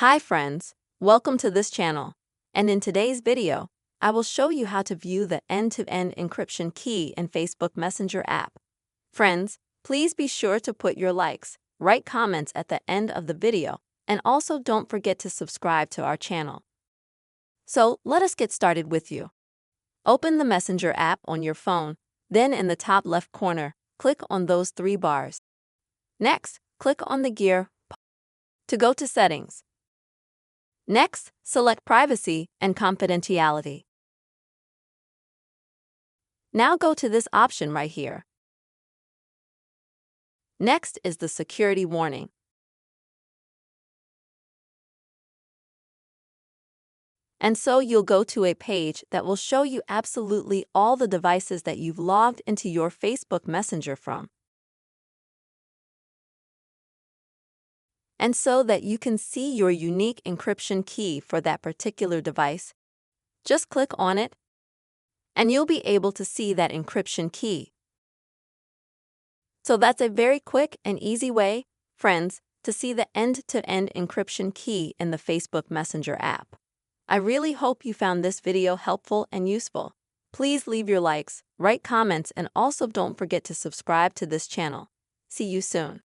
Hi friends, welcome to this channel. And in today's video, I will show you how to view the end-to-end encryption key in Facebook Messenger app. Friends, please be sure to put your likes, write comments at the end of the video, and also don't forget to subscribe to our channel. So let us get started with you. Open the Messenger app on your phone, then in the top left corner, click on those three bars. Next, click on the gear to go to Settings. Next, select Privacy and Confidentiality. Now go to this option right here. Next is the security warning. And so you'll go to a page that will show you absolutely all the devices that you've logged into your Facebook Messenger from. And so that you can see your unique encryption key for that particular device, just click on it, and you'll be able to see that encryption key. So that's a very quick and easy way, friends, to see the end-to-end encryption key in the Facebook Messenger app. I really hope you found this video helpful and useful. Please leave your likes, write comments, and also don't forget to subscribe to this channel. See you soon.